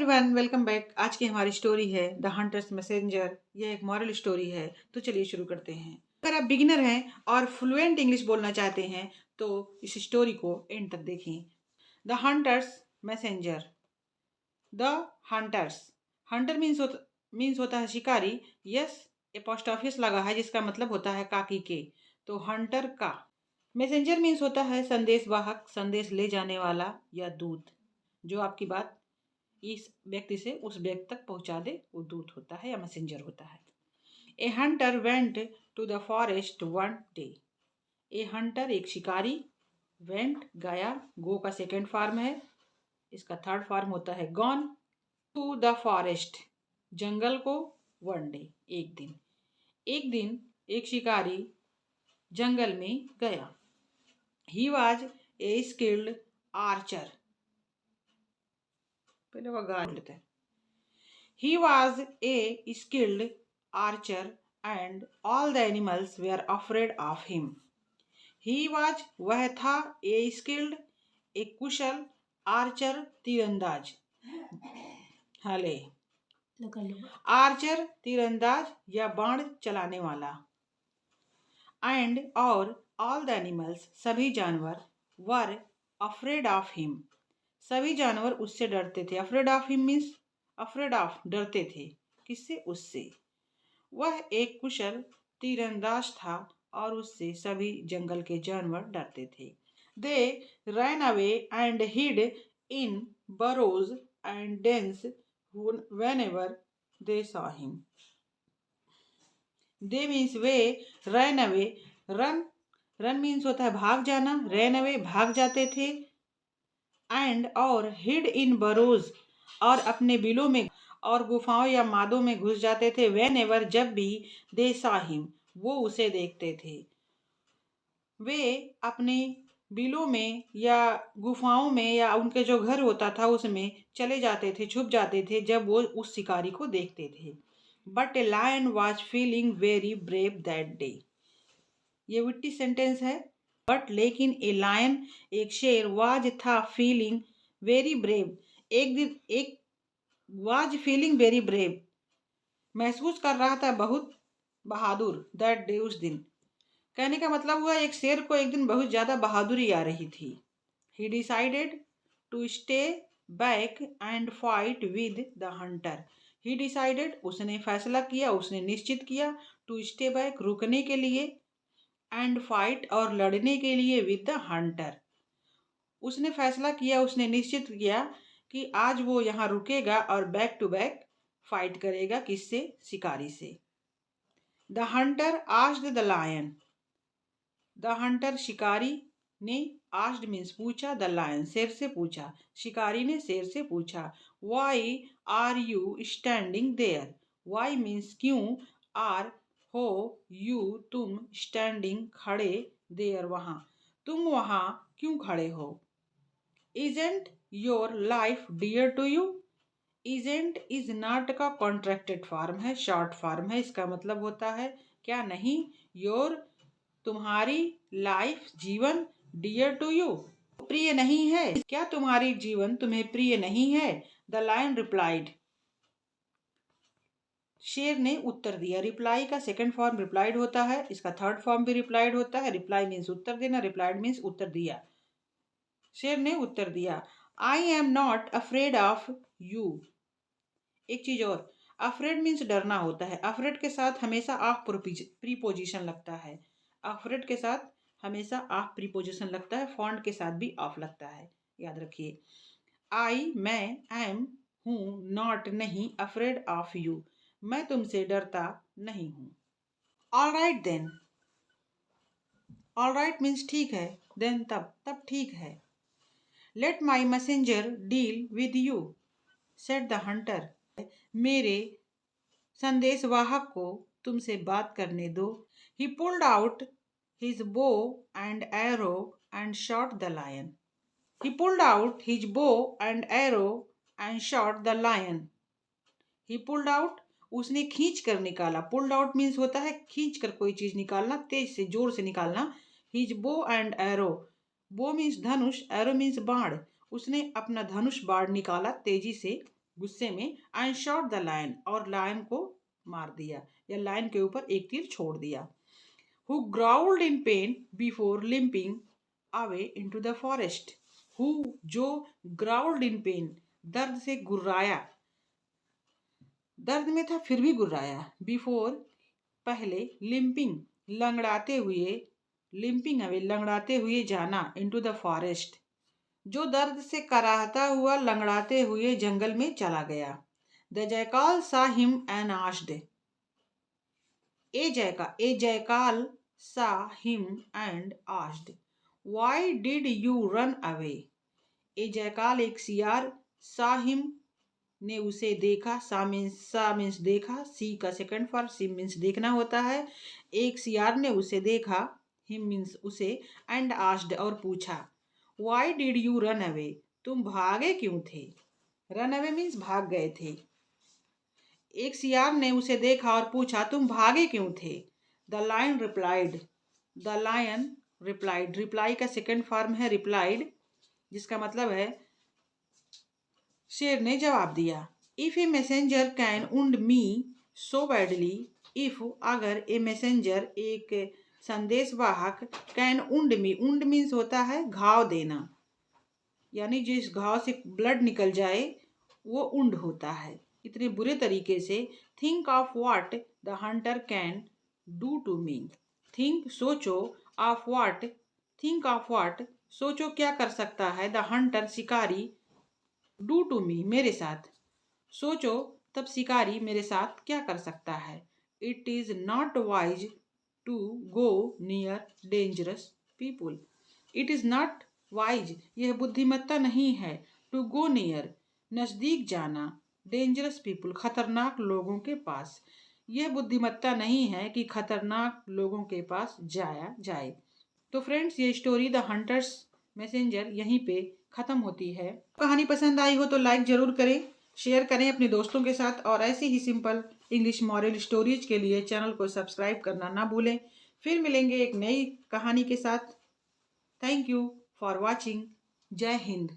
Everyone, welcome back. आज की हमारी स्टोरी है द हंटर्स मैसेंजर। यह एक मॉरल स्टोरी है। तो चलिए शुरू करते हैं। अगर आप बिगिनर हैं और फ्लुएंट इंग्लिश बोलना चाहते हैं तो इस स्टोरी को एंड तक देखें। The hunters messenger. The hunters. Hunter means होता है शिकारी। यस, एपोस्ट्रोफिस लगा है जिसका मतलब होता है काकी के। तो हंटर का। मैसेंजर मीन्स होता है संदेश वाहक, संदेश ले जाने वाला या दूत, जो आपकी बात इस व्यक्ति से उस व्यक्ति तक पहुंचा दे, वो दूत होता है या मैसेंजर होता है। A hunter went to the forest one day. A hunter एक शिकारी, वेंट गया, गो का सेकेंड फॉर्म है, इसका थर्ड फॉर्म होता है गॉन। टू द फॉरेस्ट जंगल को, वन डे एक दिन। एक दिन एक शिकारी जंगल में गया। He was a skilled Archer. पहले वो गा लेते हैं। He was a skilled archer and all the animals were afraid of him. He was वह था a skilled एक कुशल आर्चर तीरंदाज हले आर्चर तीरंदाज या बाण चलाने वाला। एंड और ऑल द एनिमल्स सभी जानवर वर अफ्रेड ऑफ हिम सभी जानवर उससे डरते थे। Afraid of him means afraid of डरते थे। किससे? उससे। वह एक कुशल तीरंदाज था और उससे सभी जंगल के जानवर डरते थे। They ran away and hid in burrows and dens whenever they saw him. They means वे, रैन अवे रन मीन्स होता है भाग जाना, रैन अवे भाग जाते थे, एंड और हिड इन burrows और अपने बिलों में और गुफाओं या मादों में घुस जाते थे। वेन एवर जब भी दे सा हिम वो उसे देखते थे। वे अपने बिलों में या गुफाओं में या उनके जो घर होता था उसमें चले जाते थे, छुप जाते थे जब वो उस शिकारी को देखते थे। But a lion was feeling very brave that day. ये विट्टी सेंटेंस है। बट लेकिन ए लायन एक शेर वाज था फीलिंग वेरी ब्रेव एक वाज फीलिंग वेरी ब्रेव महसूस कर रहा था बहुत बहादुर। दैट डे उस दिन। कहने का मतलब हुआ एक शेर को एक दिन बहुत ज्यादा बहादुरी आ रही थी। He decided to stay back and fight with the hunter. He decided उसने फैसला किया, उसने निश्चित किया, टू स्टे बैक रुकने के लिए, एंड फाइट और लड़ने के लिए, विद द हंटर। उसने फैसला किया, उसने निश्चित किया कि आज वो यहाँ रुकेगा और बैक टू बैक फाइट करेगा। किससे? शिकारी से। The hunter asked the lion. The hunter शिकारी ने, आस्क्ड मीन्स पूछा, द लायन शेर से पूछा, शिकारी ने शेर से पूछा। Why are you standing there. Why means क्यों, आर हो यू तुम, स्टैंडिंग खड़े, देयर वहाँ, तुम वहाँ क्यों खड़े हो। Isn't your life dear to you? Isn't is not का कॉन्ट्रैक्टेड फॉर्म है, शॉर्ट फॉर्म है। इसका मतलब होता है क्या नहीं, योर तुम्हारी लाइफ जीवन, डियर टू यू प्रिय नहीं है। क्या तुम्हारी जीवन तुम्हें प्रिय नहीं है। द लायन रिप्लाइड शेर ने उत्तर दिया। रिप्लाई का सेकंड फॉर्म रिप्लाइड होता है, इसका थर्ड फॉर्म भी रिप्लाइड होता है। रिप्लाई मीन्स उत्तर देना, रिप्लाइड मीन्स उत्तर दिया। शेर ने उत्तर दिया, I am not afraid of you. एक चीज और, अफ्रेड मीन्स डरना होता है। अफ्रेड के साथ हमेशा ऑफ प्रीपोजिशन लगता है। अफ्रेड के साथ हमेशा ऑफ प्रीपोजिशन लगता है। फॉन्ट के साथ भी ऑफ लगता है, याद रखिए। आई मैं, एम हूँ, नॉट नहीं, अफ्रेड ऑफ यू मैं तुमसे डरता नहीं हूँ। All right then. All right means ठीक है, देन तब ठीक है। Let my messenger deal with you, said the hunter. मेरे संदेशवाहक को तुमसे बात करने दो। He pulled out his bow and arrow and shot the lion. He pulled out his bow and arrow and shot the lion. He pulled out उसने खींच कर निकाला। Pulled out means होता है खींच कर कोई चीज निकालना, तेज से जोर से निकालना। His bow and arrow, बो मीन्स धनुष, एरो मीन्स बाण। उसने अपना धनुष बाण निकाला तेजी से गुस्से में, एंड शॉट द लायन, और लायन को मार दिया या लायन के ऊपर एक तीर छोड़ दिया। Who growled in pain before limping away into the forest. Who जो growled in pain, दर्द से गुर्राया, दर्द में था फिर भी गुर्राया, बिफोर पहले, लिंपिंग लंगड़ाते हुए, लिंपिंग अवे लंगड़ाते हुए जाना, इनटू द फॉरेस्ट जो दर्द से कराहता हुआ लंगड़ाते हुए जंगल में चला गया। The jackal saw him and asked, a jackal saw him and asked why did you run away. A jackal एक सियार, सा हिम ने उसे देखा, सा मीन्स देखा, सी का सेकंड फॉर्म सी मीन्स देखना होता है। एक सियार ने उसे देखा, हिम मीन्स उसे, एंड आस्क्ड और पूछा, why did you run away, तुम भागे क्यों थे। रन अवे मीन्स भाग गए थे। एक सियार ने उसे देखा और पूछा, तुम भागे क्यों थे। The lion replied, the lion replied, reply का सेकंड फॉर्म है रिप्लाइड, जिसका मतलब है शेर ने जवाब दिया। If a messenger can wound me so badly, if अगर ए मैसेंजर एक संदेशवाहक, कैन उंड मी, उंड मीन्स होता है घाव देना, यानी जिस घाव से ब्लड निकल जाए वो उंड होता है, इतने बुरे तरीके से। Think of what the hunter can do to me, think सोचो, of what, think of what सोचो क्या कर सकता है, द हंटर शिकारी, डू टू मी मेरे साथ, सोचो तब शिकारी मेरे साथ क्या कर सकता है। It is not wise to go near dangerous people, it is not wise यह बुद्धिमत्ता नहीं है, टू गो नियर नजदीक जाना, डेंजरस पीपुल खतरनाक लोगों के पास, यह बुद्धिमत्ता नहीं है कि खतरनाक लोगों के पास जाया जाए। तो फ्रेंड्स, ये स्टोरी द हंटर्स मैसेंजर यहीं पे खत्म होती है। कहानी पसंद आई हो तो लाइक जरूर करें, शेयर करें अपने दोस्तों के साथ, और ऐसे ही सिंपल इंग्लिश मॉरल स्टोरीज के लिए चैनल को सब्सक्राइब करना ना भूलें। फिर मिलेंगे एक नई कहानी के साथ। Thank you for watching. जय हिंद।